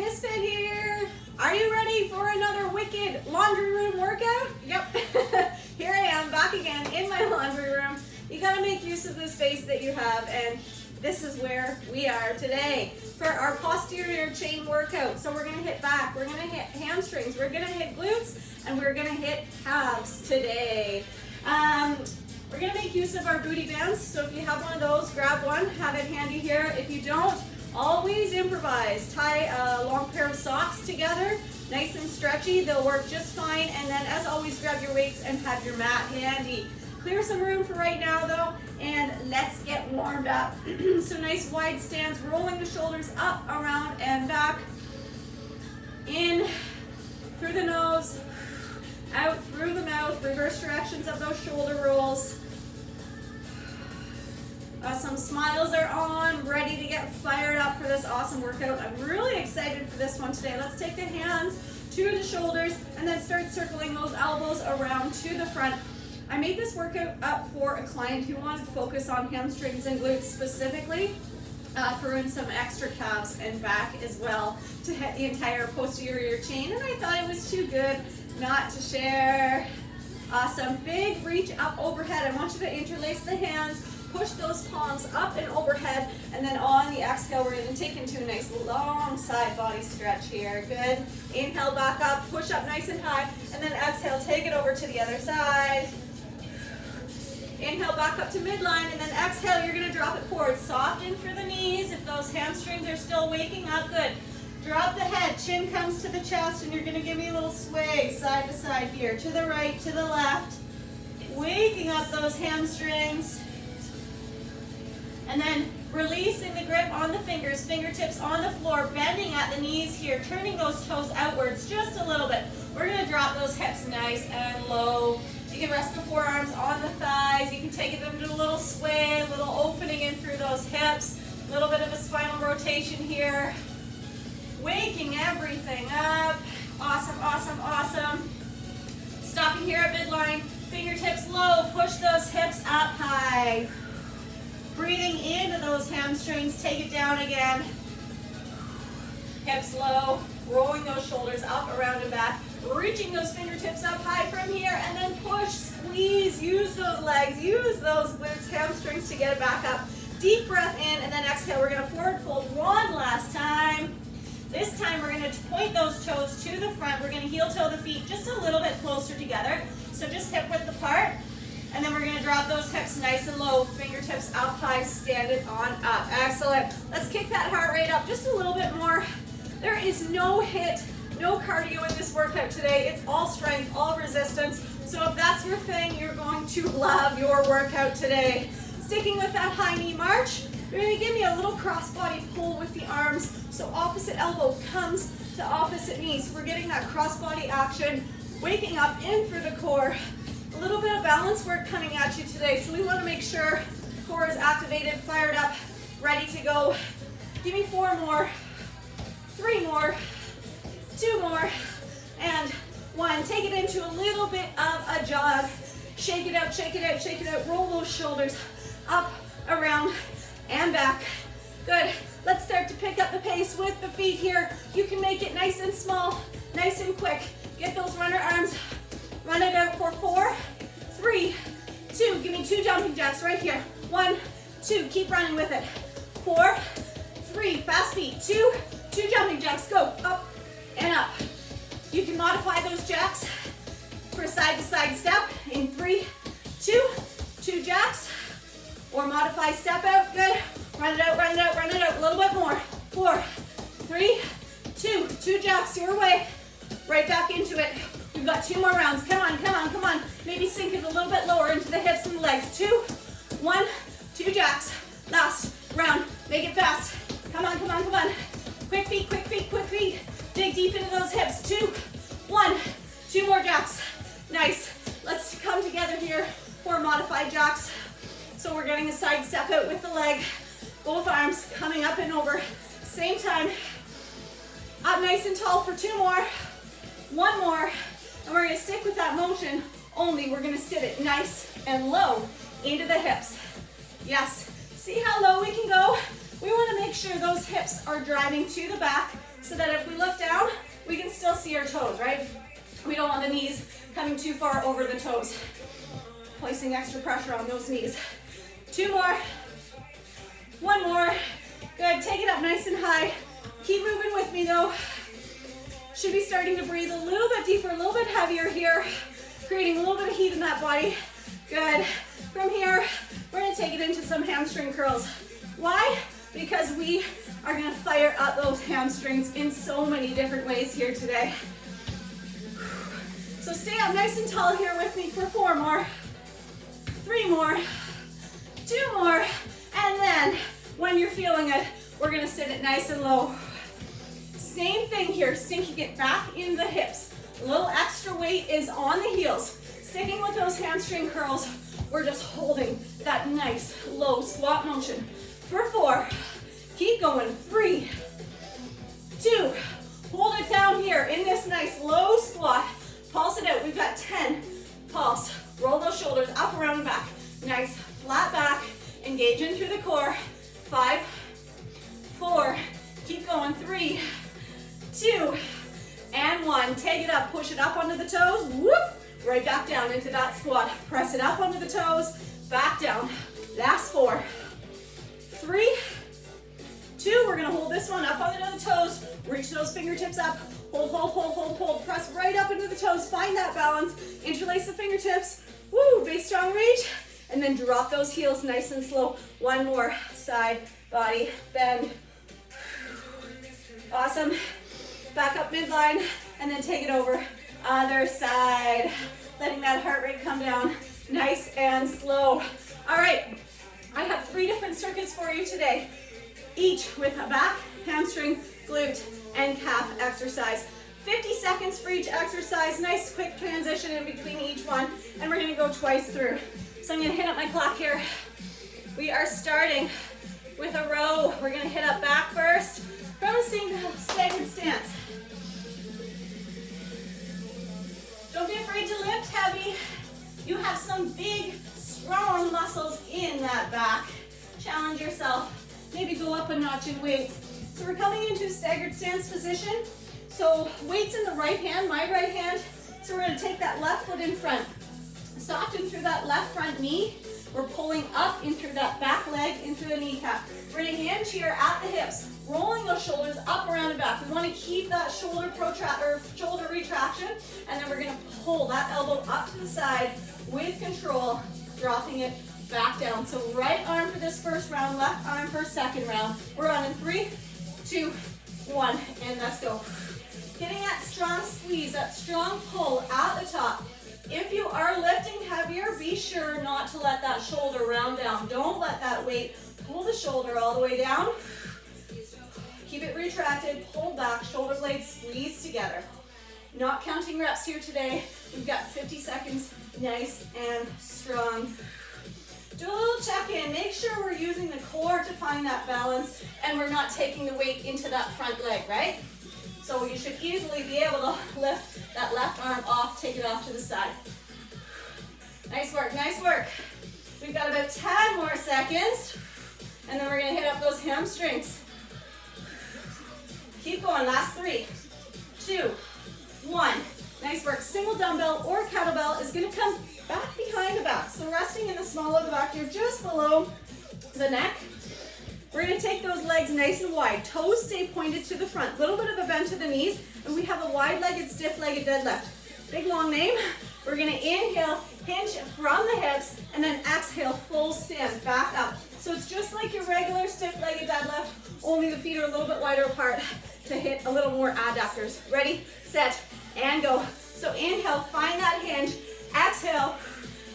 Misfit here. Are you ready for another wicked laundry room workout? Yep. Here I am back again in my laundry room. You gotta make use of the space that you have, and this is where we are today for our posterior chain workout. So we're gonna hit back, we're gonna hit hamstrings, we're gonna hit glutes, and we're gonna hit calves today. We're gonna make use of our booty bands. So if you have one of those, grab one, have it handy here. If you don't, always improvise. Tie a long pair of socks together, nice and stretchy. They'll work just fine. And then as always, grab your weights and have your mat handy. Clear some room for right now though, and let's get warmed up. So nice wide stance, rolling the shoulders up, around, and back. In, through the nose, out through the mouth, reverse directions of those shoulder rolls. Some smiles are on, ready to get fired up for this awesome workout. I'm really excited for this one today. Let's take the hands to the shoulders and then start circling those elbows around to the front. I made this workout up for a client who wanted to focus on hamstrings and glutes specifically. Threw in some extra calves and back as well to hit the entire posterior chain, and I thought it was too good not to share. Awesome. Big reach up overhead. I want you to interlace the hands, push those palms up and overhead, and then on the exhale, we're going to take into a nice long side body stretch here. Good. Inhale, back up, push up nice and high, and then exhale, take it over to the other side. Inhale, back up to midline, and then exhale, you're going to drop it forward. Soften for the knees. If those hamstrings are still waking up, good. Drop the head, chin comes to the chest, and you're going to give me a little sway side to side here, to the right, to the left. Waking up those hamstrings. And then releasing the grip on the fingers, fingertips on the floor, bending at the knees here, turning those toes outwards just a little bit. We're going to drop those hips nice and low. You can rest the forearms on the thighs. You can take it into a little sway, a little opening in through those hips. A little bit of a spinal rotation here. Waking everything up. Awesome, awesome, awesome. Stopping here at midline. Fingertips low. Push those hips up high. Breathing into those hamstrings. Take it down again. Hips low. Rolling those shoulders up, around, and back. Reaching those fingertips up high from here, and then push, squeeze, use those legs, use those glutes, hamstrings to get it back up. Deep breath in, and then exhale. We're going to forward fold one last time. This time we're going to point those toes to the front. We're going to heel toe the feet just a little bit closer together. So just hip width apart. And then we're going to drop those hips nice and low, fingertips up high, stand it on up. Excellent. Let's kick that heart rate up just a little bit more. There is no HIIT, no cardio in this workout today. It's all strength, all resistance. So if that's your thing, you're going to love your workout today. Sticking with that high knee march, you're going to give me a little cross-body pull with the arms. So opposite elbow comes to opposite knee. So we're getting that cross-body action, waking up in for the core. A little bit of balance work coming at you today. So we want to make sure core is activated, fired up, ready to go. Give me 4 more. 3 more, 2 more, and 1. Take it into a little bit of a jog. Shake it out, shake it out, shake it out. Roll those shoulders up, around, and back. Good. Let's start to pick up the pace with the feet here. You can make it nice and small, nice and quick. Get those runner arms. Run it out for 4, 3, 2. Give me 2 jumping jacks right here. 1, 2. Keep running with it. 4, 3. Fast feet. 2 jumping jacks, go up and up. You can modify those jacks for a side-to-side step in 3, 2, 2 jacks, or modify step out, good. Run it out, run it out, run it out, a little bit more. 4, 3, 2, 2 jacks your way, right back into it. We've got 2 more rounds, come on, come on, come on. Maybe sink it a little bit lower into the hips and the legs. 2, 1, 2 jacks. Last round, make it fast. Come on, come on, come on. Quick feet, quick feet, quick feet. Dig deep into those hips. 2, 1, 2 more jacks. Nice. Let's come together here for modified jacks. So we're getting a side step out with the leg. Both arms coming up and over. Same time. Up nice and tall for 2 more. 1 more. And we're going to stick with that motion. Only we're going to sit it nice and low into the hips. Yes. See how low we can go? We want to make sure those hips are driving to the back so that if we look down, we can still see our toes, right? We don't want the knees coming too far over the toes. Placing extra pressure on those knees. 2 more. 1 more. Good, take it up nice and high. Keep moving with me though. Should be starting to breathe a little bit deeper, a little bit heavier here, creating a little bit of heat in that body. Good. From here, we're gonna take it into some hamstring curls. Why? Because we are gonna fire up those hamstrings in so many different ways here today. So stay up nice and tall here with me for 4 more, 3 more, 2 more, and then when you're feeling it, we're gonna sit it nice and low. Same thing here, sinking it back in the hips. A little extra weight is on the heels. Sticking with those hamstring curls, we're just holding that nice low squat motion. For 4, keep going, 3, 2, hold it down here in this nice low squat. Pulse it out, we've got 10, pulse. Roll those shoulders up, around, and back. Nice, flat back, engage in through the core. 5, 4, keep going, 3, 2, and 1. Take it up, push it up onto the toes, whoop, right back down into that squat. Press it up onto the toes, back down. Last 4, 3, 2, we're gonna hold this one up onto the toes, reach those fingertips up, hold, hold, hold, hold, hold, press right up into the toes, find that balance, interlace the fingertips, woo, base strong reach, and then drop those heels nice and slow. 1 more, side, body, bend. Awesome. Back up midline, and then take it over. Other side. Letting that heart rate come down nice and slow. All right, I have 3 different circuits for you today, each with a back, hamstring, glute, and calf exercise. 50 seconds for each exercise, nice quick transition in between each one, and we're gonna go twice through. So I'm gonna hit up my clock here. We are starting with a row. We're gonna hit up back first from a single staggered stance. Don't be afraid to lift heavy. You have some big, strong muscles in that back. Challenge yourself. Maybe go up a notch in weights. So we're coming into staggered stance position. So weights in the right hand, my right hand. So we're gonna take that left foot in front. Soften through that left front knee. We're pulling up in through that back leg, into the kneecap. We're gonna hinge here at the hips, rolling those shoulders up, around, and back. We wanna keep that shoulder shoulder retraction, and then we're gonna pull that elbow up to the side with control, dropping it back down. So right arm for this first round, left arm for second round. We're on in 3, 2, 1, and let's go. Getting that strong squeeze, that strong pull at the top. If you are lifting heavier, be sure not to let that shoulder round down. Don't let that weight pull the shoulder all the way down. Keep it retracted, pull back, shoulder blades squeeze together. Not counting reps here today. We've got 50 seconds, nice and strong. Do a little check-in. Make sure we're using the core to find that balance and we're not taking the weight into that front leg, right? So you should easily be able to lift that left arm off, take it off to the side. Nice work, nice work. We've got about 10 more seconds, and then we're gonna hit up those hamstrings. Keep going, last 3, 2, 1. Nice work. Single dumbbell or kettlebell is gonna come back behind the back. So resting in the small of the back here, just below the neck. We're gonna take those legs nice and wide. Toes stay pointed to the front. Little bit of a bend to the knees, and we have a wide-legged, stiff-legged deadlift. Big long name. We're gonna inhale, hinge from the hips, and then exhale, full stand, back up. So it's just like your regular stiff-legged deadlift, only the feet are a little bit wider apart to hit a little more adductors. Ready, set, and go. So inhale, find that hinge. Exhale,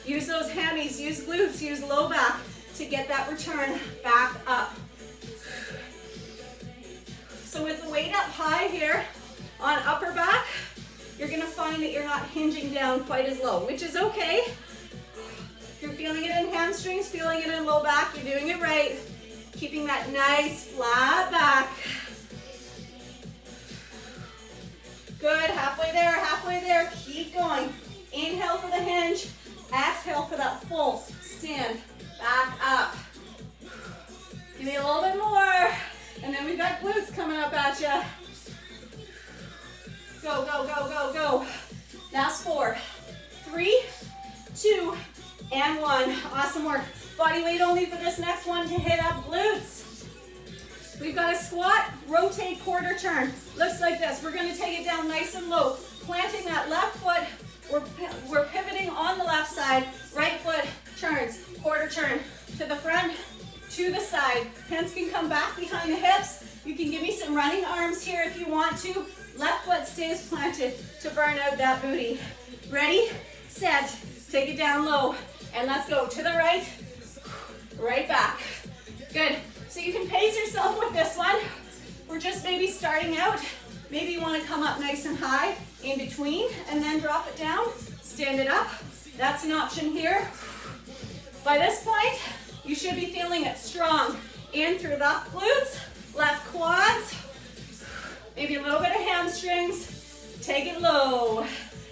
use those hammies, use glutes, use low back to get that return back up. So with the weight up high here on upper back, you're gonna find that you're not hinging down quite as low, which is okay. If you're feeling it in hamstrings, feeling it in low back, you're doing it right. Keeping that nice flat back. Good, halfway there, keep going. Inhale for the hinge, exhale for that full stand, back up. Give me a little bit more. then we've got glutes coming up at you. Go, go, go, go, go. Last 4, 3, 2, and 1. Awesome work. Body weight only for this next one to hit up glutes. We've got a squat, rotate, quarter turn. Looks like this. We're going to take it down nice and low. Planting that left foot. We're pivoting on the left side. Right foot turns, quarter turn to the front, to the side. Hands can come back behind the hips. You can give me some running arms here if you want to. Left foot stays planted to burn out that booty. Ready, set, take it down low, and let's go to the right, right back. Good. So you can pace yourself with this one. We're just maybe starting out. Maybe you want to come up nice and high in between and then drop it down. Stand it up. That's an option here. By this point, you should be feeling it strong. In through the glutes, left quads, maybe a little bit of hamstrings. Take it low.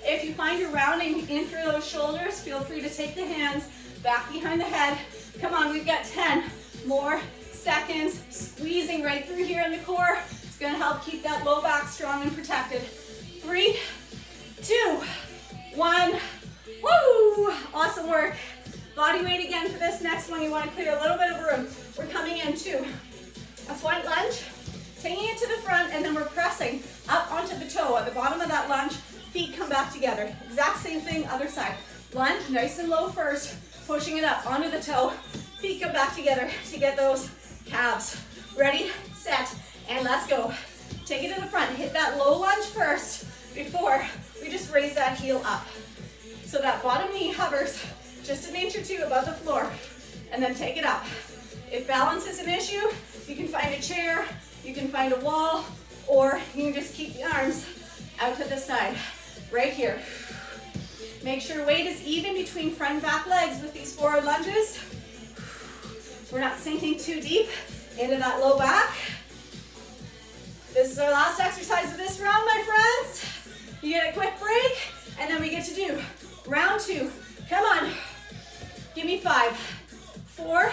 If you find you're rounding in through those shoulders, feel free to take the hands back behind the head. Come on, we've got 10 more seconds. Squeezing right through here in the core. It's going to help keep that low back strong and protected. 3, 2, 1. Woo! Awesome work. Body weight again for this next one. You want to clear a little bit of room. We're coming into a front lunge, taking it to the front, and then we're pressing up onto the toe. At the bottom of that lunge, feet come back together. Exact same thing, other side. Lunge, nice and low first, pushing it up onto the toe. Feet come back together to get those calves. Ready, set, and let's go. Take it to the front. Hit that low lunge first before we just raise that heel up. So that bottom knee hovers just an inch or two above the floor, and then take it up. If balance is an issue, you can find a chair, you can find a wall, or you can just keep the arms out to the side, right here. Make sure weight is even between front and back legs with these forward lunges. We're not sinking too deep into that low back. This is our last exercise of this round, my friends. You get a quick break, and then we get to do round 2. Come on. Give me 5, 4,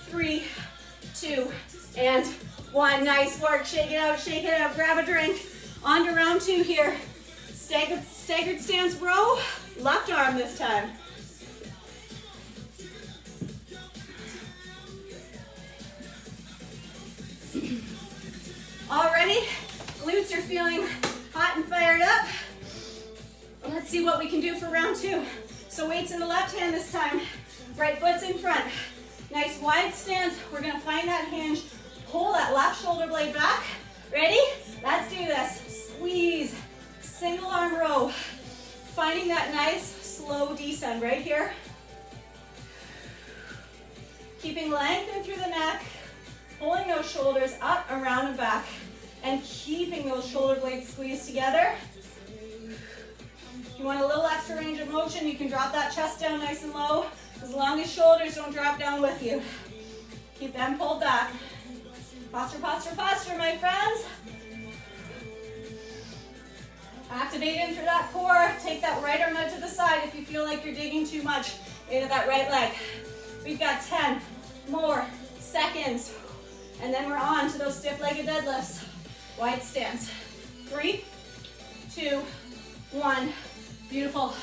3, 2, and 1. Nice work. Shake it out, shake it out. Grab a drink. On to round 2 here. Staggered stance row. Left arm this time. All ready? Glutes are feeling hot and fired up. Let's see what we can do for round 2. So weights in the left hand this time. Right foot's in front. Nice wide stance. We're going to find that hinge. Pull that left shoulder blade back. Ready? Let's do this. Squeeze. Single arm row. Finding that nice slow descend right here. Keeping length in through the neck. Pulling those shoulders up, around, and back. And keeping those shoulder blades squeezed together. If you want a little extra range of motion, you can drop that chest down nice and low, as long as shoulders don't drop down with you. Keep them pulled back. Posture, posture, posture, my friends. Activate in through that core. Take that right arm out to the side if you feel like you're digging too much into that right leg. We've got 10 more seconds. And then we're on to those stiff-legged deadlifts. Wide stance. 3, 2, 1. Beautiful.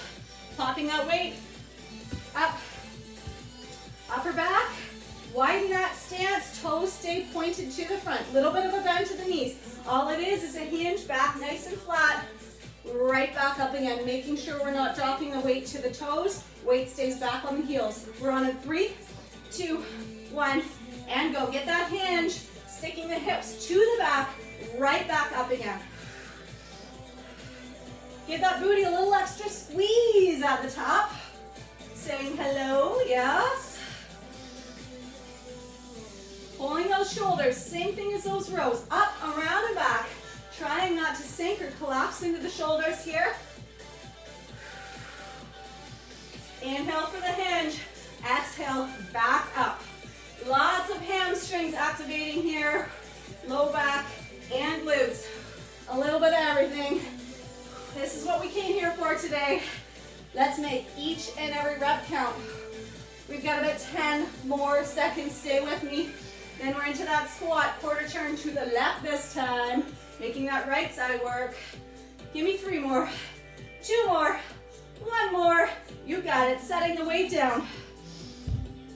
Popping that weight. Up. Upper back. Widen that stance. Toes stay pointed to the front. Little bit of a bend to the knees. All it is a hinge back nice and flat. Right back up again. Making sure we're not dropping the weight to the toes. Weight stays back on the heels. We're on a 3, 2, 1. And go. Get that hinge. Sticking the hips to the back. Right back up again. Give that booty a little extra squeeze at the top. Saying hello, yes. Pulling those shoulders, same thing as those rows. Up, around, and back. Trying not to sink or collapse into the shoulders here. Inhale for the hinge. Exhale, back up. Lots of hamstrings activating here. Low back and glutes. A little bit of everything. This is what we came here for today. Let's make each and every rep count. We've got about 10 more seconds. Stay with me. Then we're into that squat, quarter turn to the left this time, making that right side work. Give me 3 more, 2 more, 1 more. You got it, setting the weight down.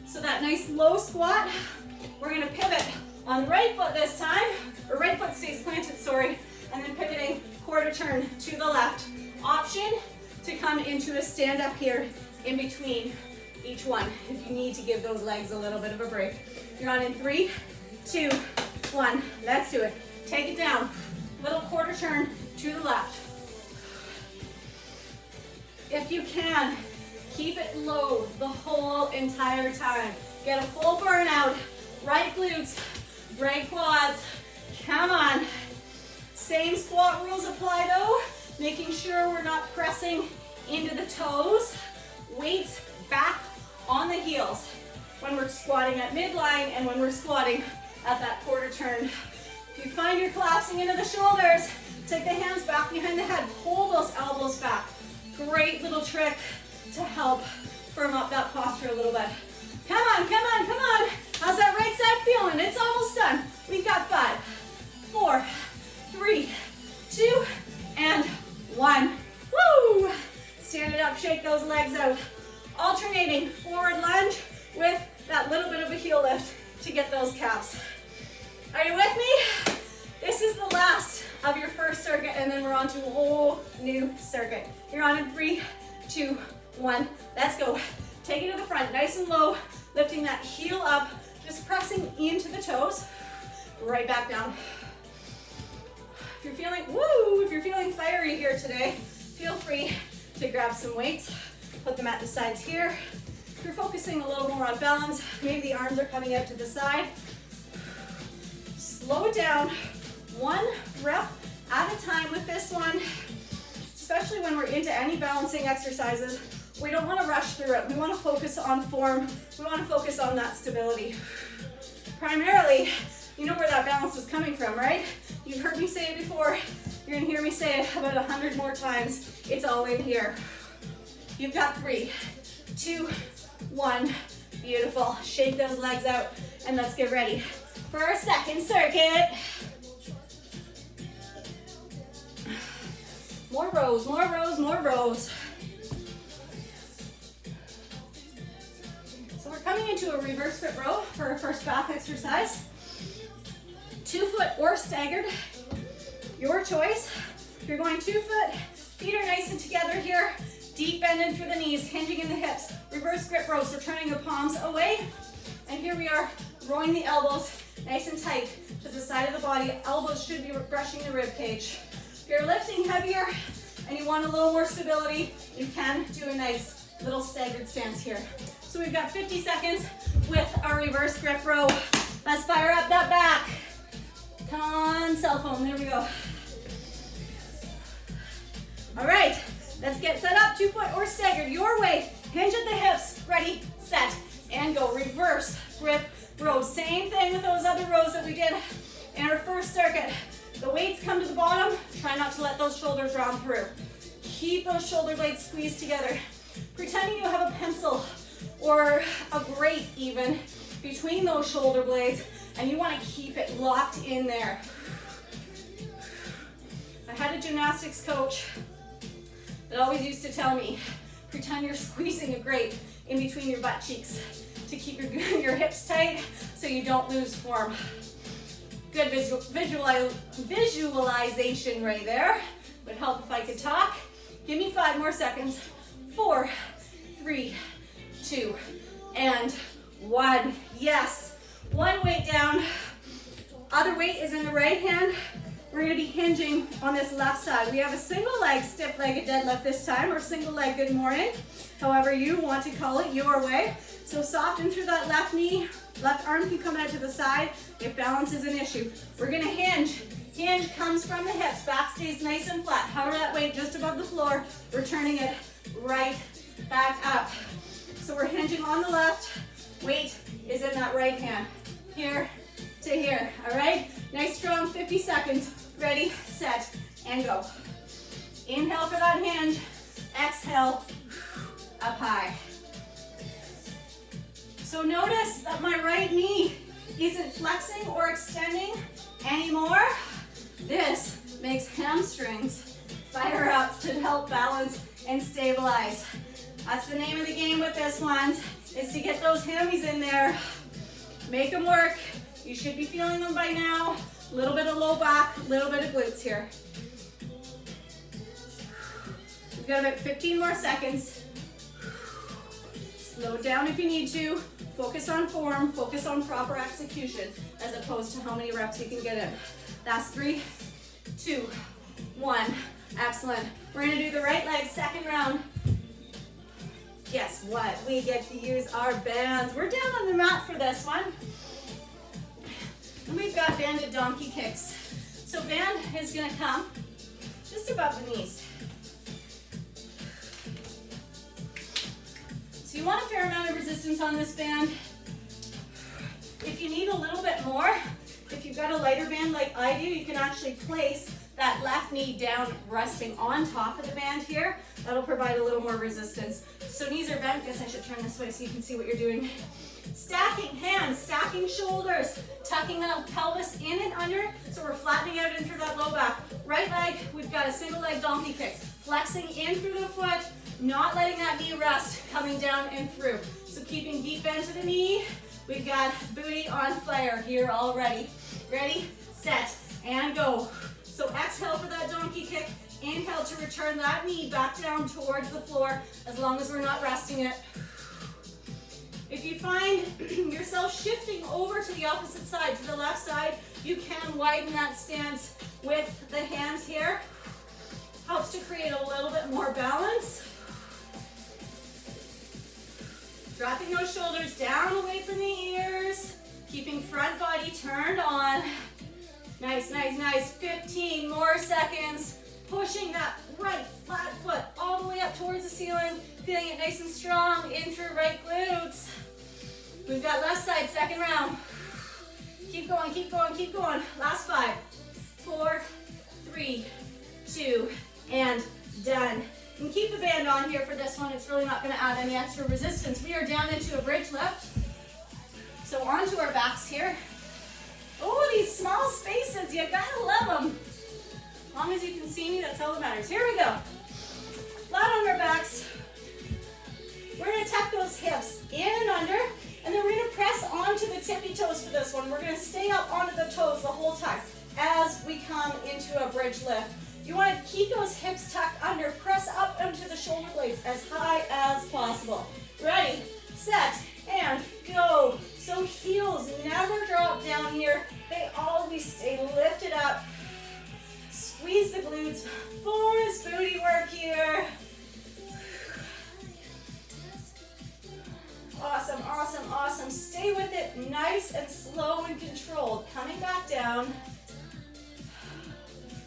So that nice low squat, we're gonna pivot on the right foot this time, or right foot stays planted, sorry, and then pivoting quarter turn to the left. Option to come into a stand up here in between each one if you need to give those legs a little bit of a break. You're on in 3, 2, 1. Let's do it. Take it down. Little quarter turn to the left. If you can, keep it low the whole entire time. Get a full burnout. Right glutes, right quads. Come on. Same squat rules apply though. Making sure we're not pressing into the toes. Weights back on the heels when we're squatting at midline and when we're squatting at that quarter turn. If you find you're collapsing into the shoulders, take the hands back behind the head. Pull those elbows back. Great little trick to help firm up that posture a little bit. Come on, come on, come on. How's that right side feeling? It's almost done. We've got 5, 4, 3, 2, and 1. Woo! Stand it up, shake those legs out. Alternating forward lunge with that little bit of a heel lift to get those calves. Are you with me? This is the last of your first circuit, and then we're on to a whole new circuit. You're on in 3, 2, 1. Let's go. Take it to the front, nice and low, lifting that heel up, just pressing into the toes, right back down. If you're feeling, woo, if you're feeling fiery here today, feel free to grab some weights, put them at the sides here. If you're focusing a little more on balance, maybe the arms are coming out to the side. Slow it down, 1 rep at a time with this one, especially when we're into any balancing exercises. We don't want to rush through it. We want to focus on form. We want to focus on that stability. Primarily, you know where that balance was coming from, right? You've heard me say it before. You're going to hear me say it about 100 more times. It's all in here. You've got 3, 2, 1. Beautiful. Shake those legs out, and let's get ready for our second circuit. More rows, more rows, more rows. So we're coming into a reverse grip row for our first back exercise. 2 foot or staggered, your choice. If you're going 2 foot, feet are nice and together here. Deep bend in through the knees, hinging in the hips. Reverse grip row, so turning the palms away. And here we are, rowing the elbows nice and tight to the side of the body. Elbows should be brushing the rib cage. If you're lifting heavier and you want a little more stability, you can do a nice little staggered stance here. So we've got 50 seconds with our reverse grip row. Let's fire up that back. Come on, cell phone, there we go. All right, let's get set up, 2 foot or staggered, your way. Hinge at the hips, ready, set, and go. Reverse grip row. Same thing with those other rows that we did in our first circuit. The weights come to the bottom. Try not to let those shoulders round through. Keep those shoulder blades squeezed together. Pretending you have a pencil or a grate even between those shoulder blades, and you want to keep it locked in there. I had a gymnastics coach that always used to tell me, pretend you're squeezing a grate in between your butt cheeks to keep your hips tight so you don't lose form. Good visualization right there. Would help if I could talk. Give me 5 more seconds. 4, 3, 2, and 1. Yes. 1 weight down. Other weight is in the right hand. We're going to be hinging on this left side. We have a single leg, stiff-legged deadlift this time, or single leg good morning. However you want to call it, your way. So soften through that left knee. Left arm can come out to the side if balance is an issue. We're going to hinge. Hinge comes from the hips. Back stays nice and flat. Hover that weight just above the floor. We're turning it right back up. So we're hinging on the left. Weight is in that right hand. Here to here. All right? Nice strong 50 seconds. Ready, set, and go. Inhale for that hinge. Exhale, up high. So notice that my right knee isn't flexing or extending anymore, this makes hamstrings fire up to help balance and stabilize. That's the name of the game with this one, is to get those hammies in there. Make them work. You should be feeling them by now. A little bit of low back, a little bit of glutes here. We've got about 15 more seconds. Slow it down if you need to. Focus on form, focus on proper execution, as opposed to how many reps you can get in. That's 3, 2, 1. Excellent. We're gonna do the right leg, second round. Guess what? We get to use our bands. We're down on the mat for this one. And we've got banded donkey kicks. So band is gonna come just above the knees. So you want a fair amount of resistance on this band. If you need a little bit more, if you've got a lighter band like I do, you can actually place that left knee down, resting on top of the band here. That'll provide a little more resistance. So knees are bent. Guess I should turn this way so you can see what you're doing. Stacking hands, stacking shoulders, tucking the pelvis in and under, so we're flattening out in through that low back. Right leg, we've got a single leg donkey kick. Flexing in through the foot, not letting that knee rest, coming down and through. So keeping deep bend to the knee. We've got booty on fire here already. Ready, set, and go. So exhale for that donkey kick. Inhale to return that knee back down towards the floor, as long as we're not resting it. If you find yourself shifting over to the opposite side, to the left side, you can widen that stance with the hands here. Helps to create a little bit more balance. Dropping those shoulders down away from the ears. Keeping front body turned on. Nice, nice, nice. 15 more seconds. Pushing that right flat foot all the way up towards the ceiling. Feeling it nice and strong in through right glutes. We've got left side, second round. Keep going, keep going, keep going. Last 5, 4, 3, 2, and done. And keep the band on here for this one. It's really not going to add any extra resistance. We are down into a bridge lift. So onto our backs here. Oh, these small spaces, you gotta love them. As long as you can see me, that's all that matters. Here we go. Flat on our backs. We're gonna tuck those hips in and under, and then we're gonna press onto the tippy toes for this one. We're gonna stay up onto the toes the whole time as we come into a bridge lift. You wanna keep those hips tucked under, press up onto the shoulder blades as high as possible. Ready, set, and go. So heels never drop down here. They always stay lifted up. Squeeze the glutes. Bonus booty work here. Awesome, awesome, awesome. Stay with it nice and slow and controlled. Coming back down.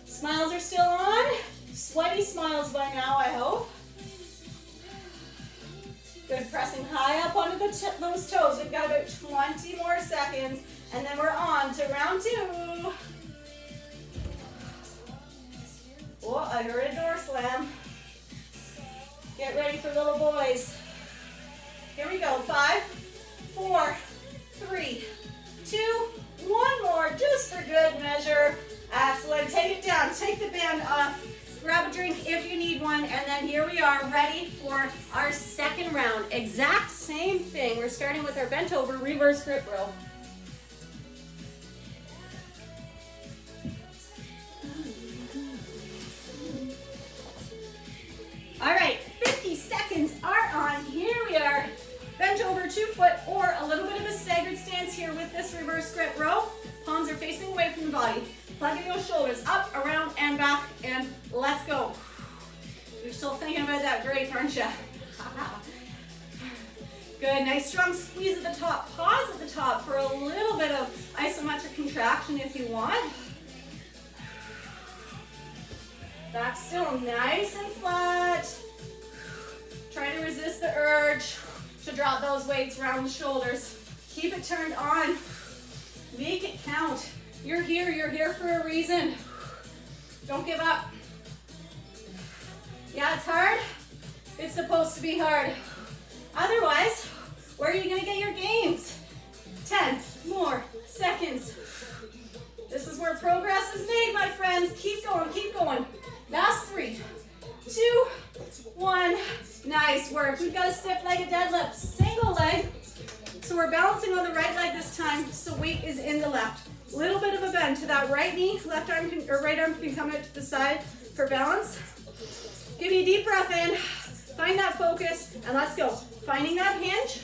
Smiles are still on. Sweaty smiles by now, I hope. Good, pressing high up onto those toes. We've got about 20 more seconds, and then we're on to round 2. Oh, I heard a door slam. Get ready for little boys. Here we go. 5, 4, 3, 2, 1 more, just for good measure. Excellent. Take it down. Take the band off. Grab a drink if you need one, and then here we are ready for our second round. Exact same thing. We're starting with our bent over reverse grip row. All right, 50 seconds are on. Here we are. Bent over 2 foot or a little bit of a staggered stance here with this reverse grip row. Palms are facing away from the body. Plugging those shoulders up, around, and back, and let's go. You're still thinking about that, great, aren't you? Good, nice strong squeeze at the top. Pause at the top for a little bit of isometric contraction if you want. Back still nice and flat. Try to resist the urge to drop those weights around the shoulders. Keep it turned on. Make it count. You're here for a reason. Don't give up. Yeah, it's hard. It's supposed to be hard. Otherwise, where are you gonna get your gains? 10 more seconds. This is where progress is made, my friends. Keep going, keep going. Last 3, 2, 1. Nice work. We've got a stiff-legged deadlift, single leg. So we're balancing on the right leg this time, so weight is in the left. Little bit of a bend to that right knee, left arm can, or right arm can come out to the side for balance. Give me a deep breath in, find that focus, and let's go. Finding that hinge,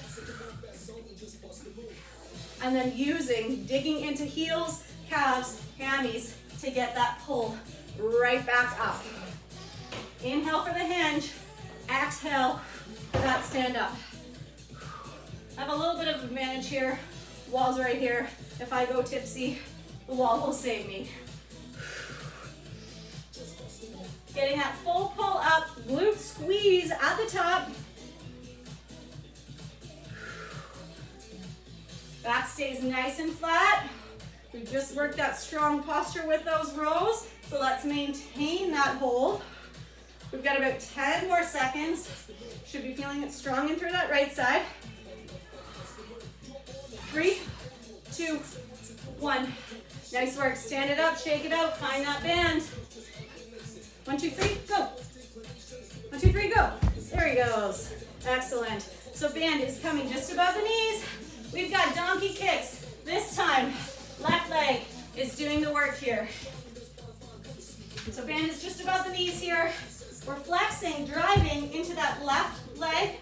and then digging into heels, calves, hammies to get that pull right back up. Inhale for the hinge, exhale for that stand up. I have a little bit of advantage here. Wall's right here. If I go tipsy, the wall will save me. Getting that full pull up, glute squeeze at the top. Back stays nice and flat. We just worked that strong posture with those rows, so let's maintain that hold. We've got about 10 more seconds. Should be feeling it strong in through that right side. 3, 2, 1. Nice work. Stand it up, shake it out, find that band. 1, 2, 3, go. 1, 2, 3, go. There he goes. Excellent. So band is coming just above the knees. We've got donkey kicks. This time, left leg is doing the work here. So band is just above the knees here. We're flexing, driving into that left leg.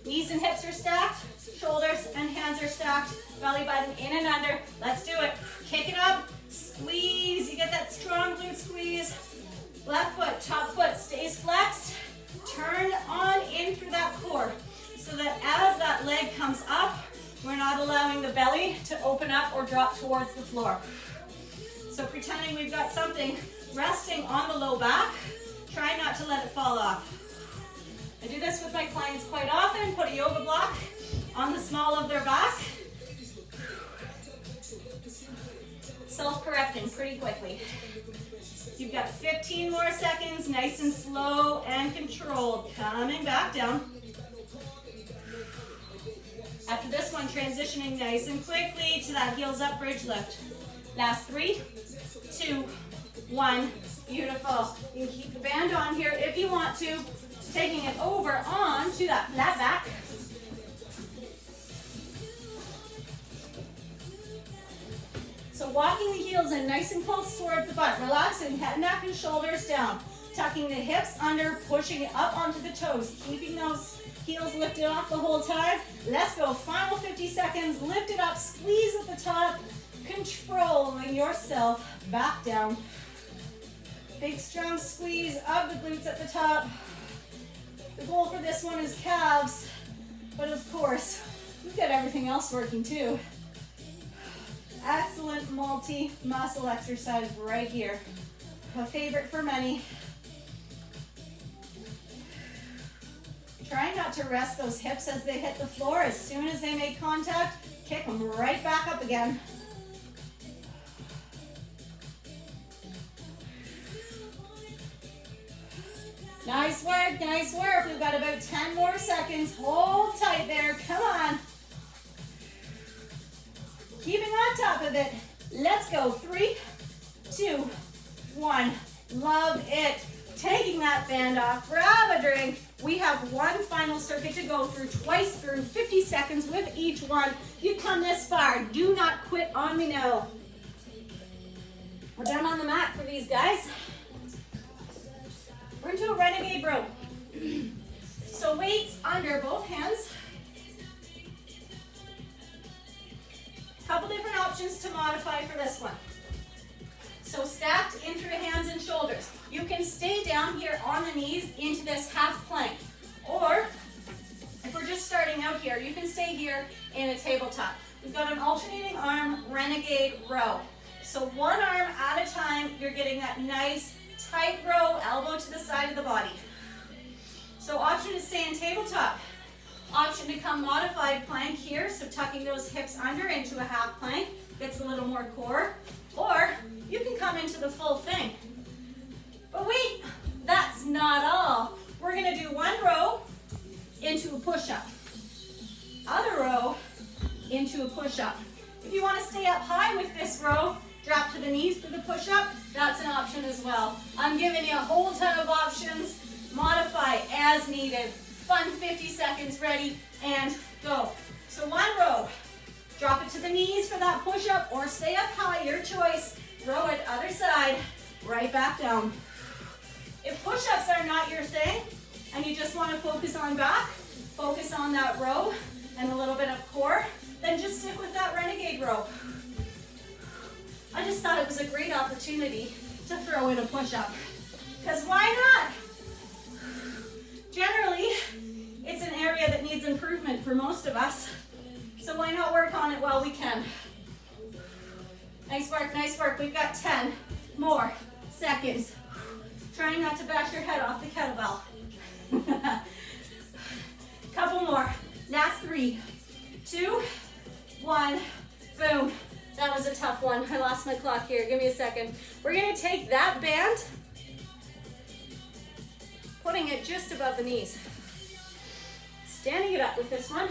Knees and hips are stacked. Shoulders and hands are stacked. Belly button in and under. Let's do it. Kick it up. Squeeze. You get that strong glute squeeze. Left foot, top foot stays flexed. Turn on in through that core so that as that leg comes up, we're not allowing the belly to open up or drop towards the floor. So pretending we've got something resting on the low back, try not to let it fall off. I do this with my clients quite often. Put a yoga block on the small of their back. Self-correcting pretty quickly. You've got 15 more seconds, nice and slow and controlled. Coming back down. After this one, transitioning nice and quickly to that heels up bridge lift. Last 3, 2, 1. Beautiful. You can keep the band on here if you want to. Taking it over on to that flat back. So walking the heels in nice and close towards the butt. Relaxing, head, neck, and shoulders down. Tucking the hips under, pushing it up onto the toes. Keeping those heels lifted off the whole time. Let's go. Final 50 seconds. Lift it up, squeeze at the top. Controlling yourself back down. Big strong squeeze of the glutes at the top. The goal for this one is calves, but of course, we've got everything else working too. Excellent multi-muscle exercise right here. A favorite for many. Try not to rest those hips as they hit the floor. As soon as they make contact, kick them right back up again. Nice work, nice work. We've got about 10 more seconds. Hold tight there, come on. Keeping on top of it. Let's go, 3, 2, 1. Love it. Taking that band off, grab a drink. We have one final circuit to go through, twice through, 50 seconds with each one. You've come this far, do not quit on me now. We're down on the mat for these guys. We're into a renegade row. So weights under both hands. Couple different options to modify for this one. So stacked in through the hands and shoulders. You can stay down here on the knees into this half plank. Or, if we're just starting out here, you can stay here in a tabletop. We've got an alternating arm renegade row. So one arm at a time, you're getting that nice tight row, elbow to the side of the body. So option to stay in tabletop. Option to come modified plank here, so tucking those hips under into a half plank, gets a little more core. Or you can come into the full thing. But wait, that's not all. We're gonna do one row into a push-up. Other row into a push-up. row, drop to the knees for the push-up. That's an option as well. I'm giving you a whole ton of options. Modify as needed. Fun 50 seconds, ready, and go. So one row, drop it to the knees for that push-up or stay up high, your choice. Row it, other side, right back down. If push-ups are not your thing and you just want to focus on back, focus on that row and a little bit of core, then just stick with that renegade row. I just thought it was a great opportunity to throw in a push-up. Because why not? Generally, it's an area that needs improvement for most of us. So why not work on it while we can? Nice work, nice work. We've got 10 more seconds. Trying not to bash your head off the kettlebell. Couple more. Last 3, 2, 1, boom. That was a tough one. I lost my clock here. Give me a second. We're gonna take that band, putting it just above the knees. Standing it up with this one.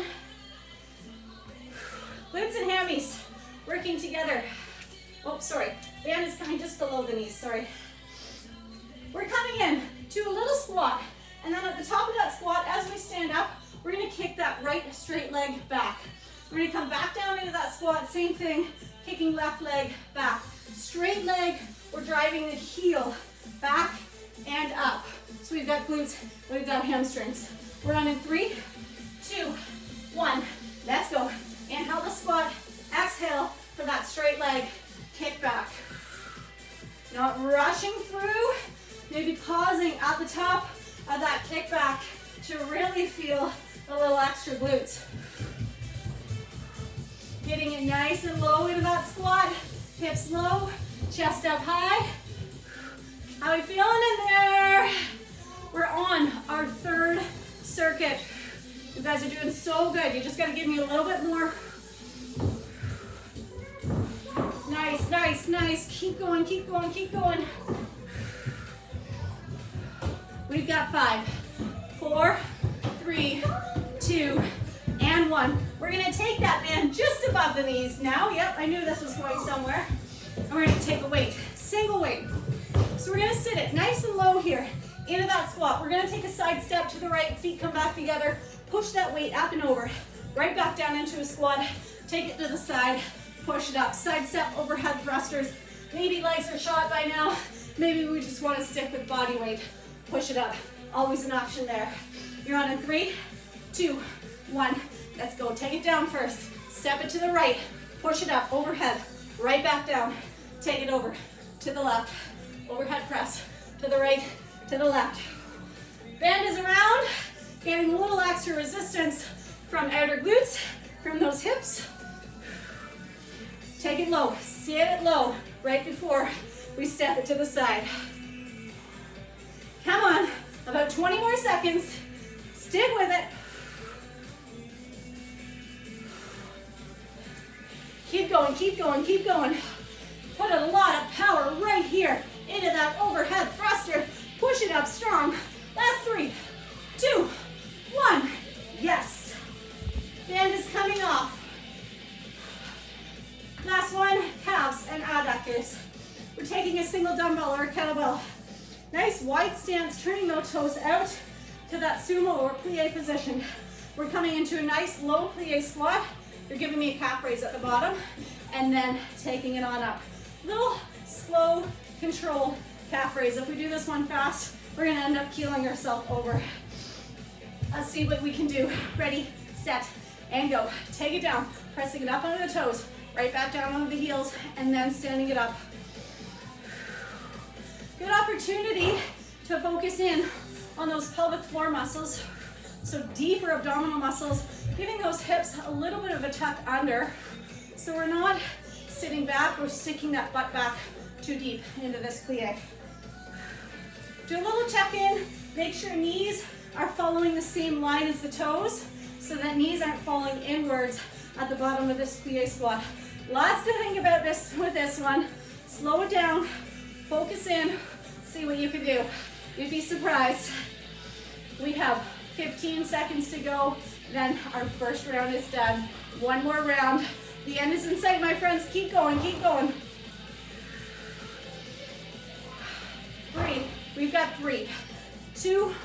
Glutes and hammies working together. Oh, sorry. Band is coming just below the knees, sorry. We're coming in to a little squat. And then at the top of that squat, as we stand up, we're gonna kick that right straight leg back. We're gonna come back down into that squat, same thing, kicking left leg back. Straight leg, we're driving the heel back and up. So we've got glutes, we've got hamstrings. We're on in 3, 2, 1, let's go. Inhale the squat, exhale for that straight leg, kick back. Not rushing through, maybe pausing at the top of that kick back to really feel a little extra glutes. Getting it nice and low into that squat, hips low, chest up high. How are we feeling in there? We're on our 3rd circuit. You guys are doing so good. You just gotta give me a little bit more. Nice, nice, nice. Keep going, keep going, keep going. We've got 5, 4, 3, 2, and 1. We're gonna take that band just above the knees now. Yep, I knew this was going somewhere. And we're gonna take a weight, single weight. So we're gonna sit it nice and low here into that squat. We're gonna take a side step to the right, feet come back together, push that weight up and over, right back down into a squat, take it to the side, push it up. Side step, overhead thrusters. Maybe legs are shot by now. Maybe we just wanna stick with body weight. Push it up, always an option there. You're on in 3, 2, 1, let's go. Take it down first, step it to the right, push it up, overhead, right back down, take it over to the left, overhead press, to the right, to the left. Band is around, getting a little extra resistance from outer glutes, from those hips. Take it low, sit it low, right before we step it to the side. Come on, about 20 more seconds. Stick with it. Keep going, keep going, keep going. Put a lot of power right here into that overhead thruster. Push it up strong. Last 3, 2, 1. Yes. Band is coming off. Last one, calves and adductors. We're taking a single dumbbell or a kettlebell. Nice wide stance, turning those toes out to that sumo or plie position. We're coming into a nice low plie squat. You're giving me a calf raise at the bottom and then taking it on up. Little slow control calf raise. If we do this one fast, we're gonna end up keeling ourselves over. Let's see what we can do. Ready, set, and go. Take it down, pressing it up onto the toes, right back down onto the heels, and then standing it up. Good opportunity to focus in on those pelvic floor muscles. So deeper abdominal muscles, giving those hips a little bit of a tuck under. So we're not sitting back or sticking that butt back too deep into this plie. Do a little check-in. Make sure knees are following the same line as the toes so that knees aren't falling inwards at the bottom of this plie squat. Lots to think about this with this one. Slow it down. Focus in, see what you can do. You'd be surprised. We have 15 seconds to go, then our first round is done. One more round. The end is in sight, my friends. Keep going, keep going. got 3, 2,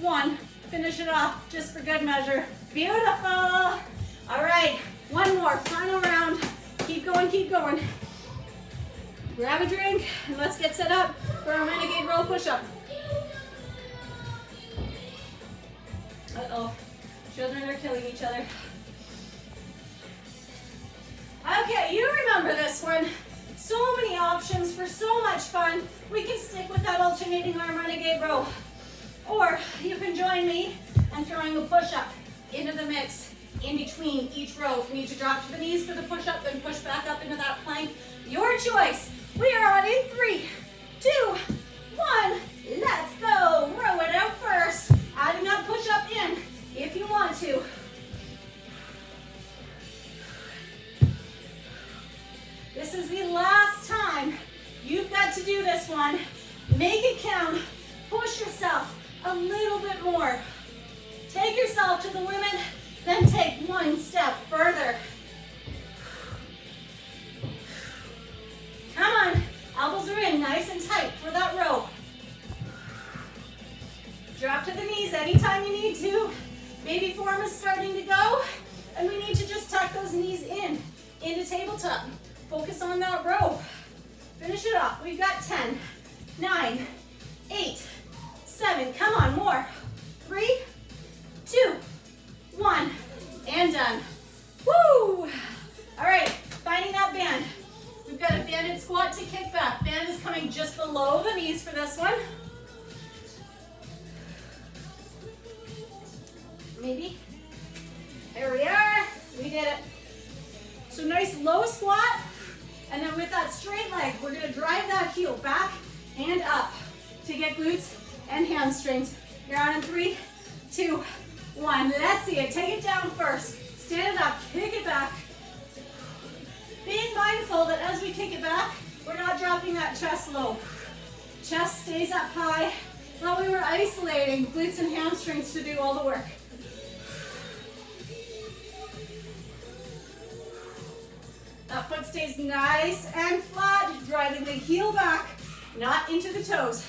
1. Finish it off just for good measure. Beautiful. All right, one more, final round. Keep going, keep going. Grab a drink and let's get set up for our renegade row push-up. Uh-oh, children are killing each other. Okay, you remember this one. So many options for so much fun. We can stick with that alternating arm renegade row. Or you can join me and throwing a push-up into the mix in between each row. If you need to drop to the knees for the push-up, then push back up into that plank. Your choice. We are on in 3, 2, 1. Let's go. Row it out first. Adding that push-up in if you want to. This is the last time you've got to do this one. Make it count. Push yourself a little bit more. Take yourself to the limit, then take one step further. Come on, elbows are in nice and tight for that row. Drop to the knees anytime you need to. Baby form is starting to go, and we need to just tuck those knees into tabletop. Focus on that row. Finish it off. We've got 10, 9, 8, 7. Come on, more. 3, 2, 1, and done. Woo! All right, finding that band. We've got a banded squat to kick back. Band is coming just below the knees for this one. Maybe. There we are. We did it. So nice low squat. And then with that straight leg, we're gonna drive that heel back and up to get glutes and hamstrings. You're on in 3, 2, 1. Let's see it. Take it down first. Stand it up, kick it back. Being mindful that as we kick it back, we're not dropping that chest low. Chest stays up high. Thought we were isolating glutes and hamstrings to do all the work. That foot stays nice and flat, driving the heel back, not into the toes.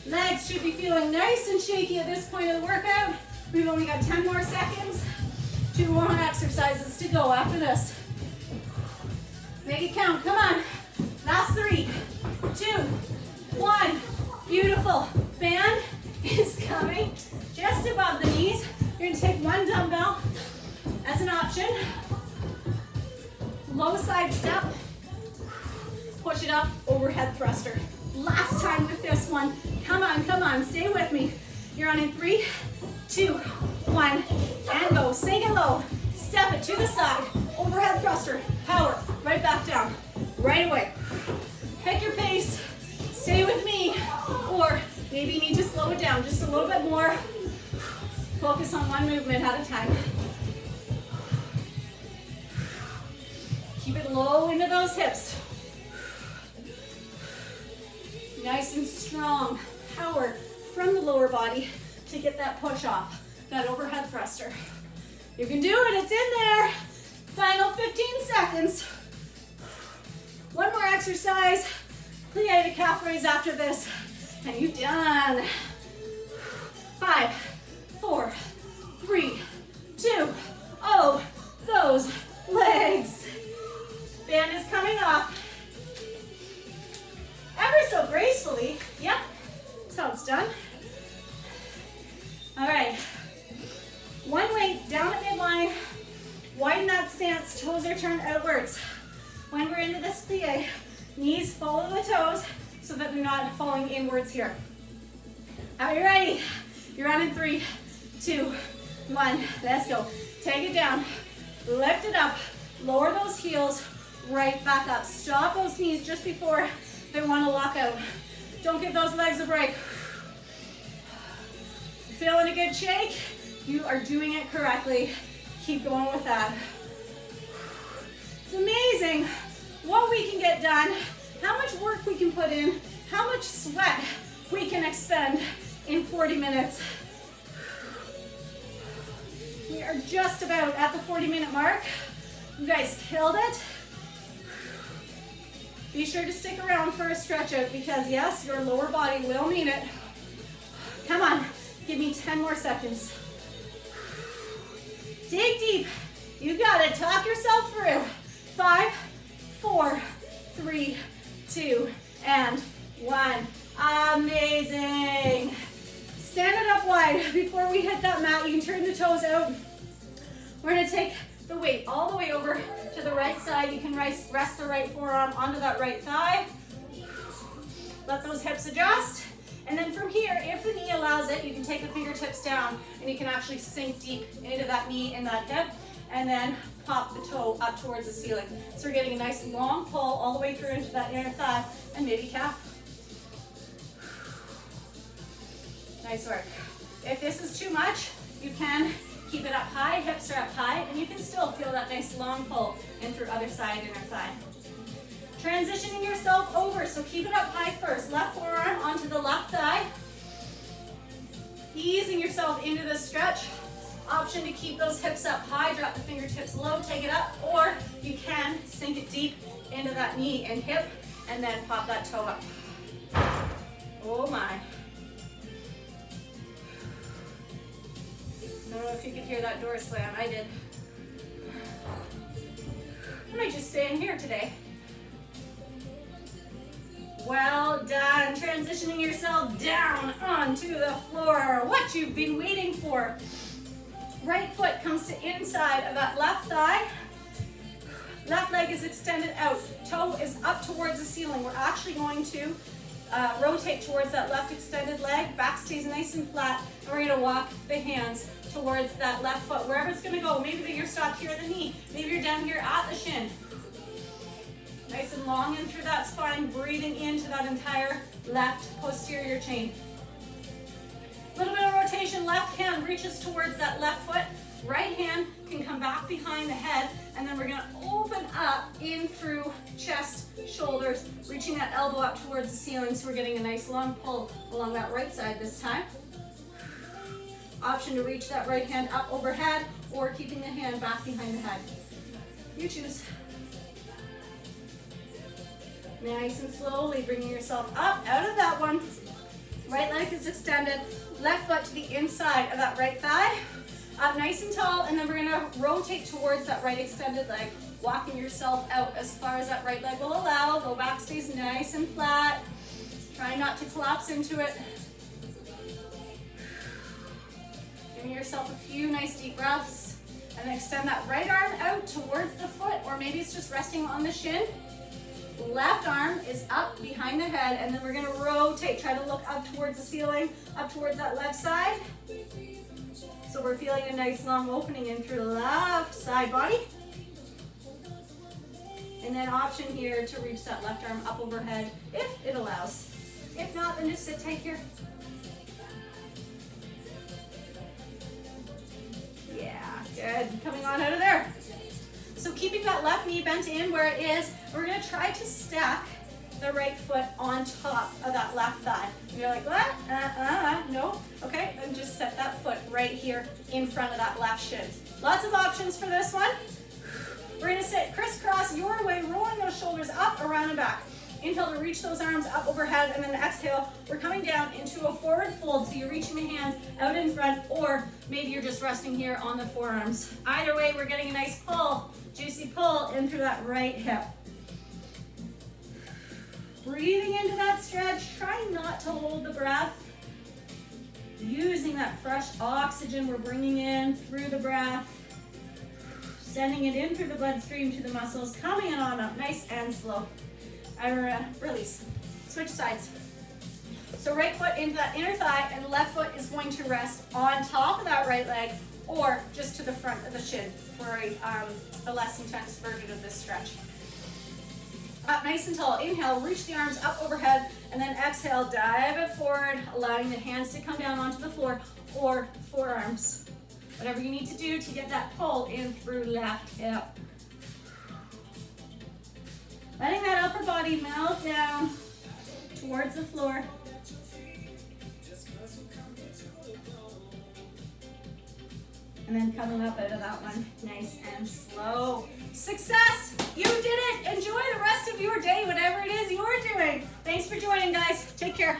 Legs should be feeling nice and shaky at this point of the workout. We've only got 10 more seconds. 2 more exercises to go after this. Make it count, come on. Last 3, 2, 1. Beautiful. Band is coming just above the knees. You're gonna take one dumbbell as an option. Low side step. Push it up, overhead thruster. Last time with this one. Come on, come on, stay with me. You're on in 3, 2, 1, and go. Sink it low. Step it to the side. Overhead thruster. Power. Right back down. Right away. Pick your pace. Stay with me. Or maybe you need to slow it down just a little bit more. Focus on one movement at a time. Keep it low into those hips. Nice and strong power from the lower body to get that push off, that overhead thruster. You can do it, it's in there. Final 15 seconds. One more exercise. Plie to calf raise after this, and you've done. 5, 4, 3, 2, oh, those legs. Band is coming off. Ever so gracefully. Yep, that's how it's done. All right. One leg down at midline. Widen that stance, toes are turned outwards. When we're into this plie, knees follow the toes so that they're not falling inwards here. Are you ready? You're on in 3, 2, 1. Let's go. Take it down. Lift it up. Lower those heels. Right back up. Stop those knees just before they want to lock out. Don't give those legs a break. Feeling a good shake? You are doing it correctly. Keep going with that. It's amazing what we can get done, how much work we can put in, how much sweat we can expend in 40 minutes. We are just about at the 40-minute mark. You guys killed it. Be sure to stick around for a stretch out because yes, your lower body will need it. Come on, give me 10 more seconds. Dig deep. You got it. Talk yourself through. 5, 4, 3, 2, and 1. Amazing. Stand it up wide. Before we hit that mat, you can turn the toes out. We're going to take the weight all the way over to the right side. You can rest the right forearm onto that right thigh. Let those hips adjust. And then from here, if the knee allows it, you can take the fingertips down and you can actually sink deep into that knee and that hip and then pop the toe up towards the ceiling. So we're getting a nice long pull all the way through into that inner thigh and maybe calf. Nice work. If this is too much, you can keep it up high, hips are up high, and you can still feel that nice long pull in through other side, inner thigh. Transitioning yourself over, so keep it up high first. Left forearm onto the left thigh. Easing yourself into the stretch. Option to keep those hips up high, drop the fingertips low, take it up, or you can sink it deep into that knee and hip, and then pop that toe up. Oh my. I don't know if you could hear that door slam. I did. I might just stay in here today. Well done. Transitioning yourself down onto the floor. What you've been waiting for. Right foot comes to inside of that left thigh. Left leg is extended out. Toe is up towards the ceiling. We're actually going to rotate towards that left extended leg. Back stays nice and flat. And we're going to walk the hands towards that left foot, wherever it's going to go. Maybe you're stuck here at the knee. Maybe you're down here at the shin. Nice and long in through that spine, breathing into that entire left posterior chain. A little bit of rotation. Left hand reaches towards that left foot. Right hand can come back behind the head, and then we're going to open up in through chest, shoulders, reaching that elbow up towards the ceiling, so we're getting a nice long pull along that right side this time. Option to reach that right hand up overhead or keeping the hand back behind the head. You choose. Nice and slowly bringing yourself up out of that one. Right leg is extended. Left foot to the inside of that right thigh. Up nice and tall, and then we're going to rotate towards that right extended leg, walking yourself out as far as that right leg will allow. Low back stays nice and flat. Try not to collapse into it. Giving yourself a few nice deep breaths, and then extend that right arm out towards the foot, or maybe it's just resting on the shin. Left arm is up behind the head, and then we're going to rotate. Try to look up towards the ceiling, up towards that left side. So we're feeling a nice long opening in through the left side body. And then option here to reach that left arm up overhead if it allows. If not, then just sit tight here. Yeah, good. Coming on out of there. So keeping that left knee bent in where it is, we're going to try to stack the right foot on top of that left thigh. And you're like, what? No. Okay, then just set that foot right here in front of that left shin. Lots of options for this one. We're going to sit crisscross your way, rolling those shoulders up, around, and back. Inhale to reach those arms up overhead, and then exhale, we're coming down into a forward fold, so you're reaching the hands out in front, or maybe you're just resting here on the forearms. Either way, we're getting a nice pull, juicy pull in through that right hip. Breathing into that stretch, try not to hold the breath. Using that fresh oxygen we're bringing in through the breath, sending it in through the bloodstream to the muscles, coming on up, nice and slow. Release. Switch sides. So right foot into that inner thigh, and left foot is going to rest on top of that right leg, or just to the front of the shin for a less intense version of this stretch. Up nice and tall. Inhale, reach the arms up overhead, and then exhale, dive it forward, allowing the hands to come down onto the floor, or forearms. Whatever you need to do to get that pull in through left hip. Letting that upper body melt down towards the floor. And then coming up out of that one, nice and slow. Success! You did it! Enjoy the rest of your day, whatever it doing. Thanks for joining, guys. Take care.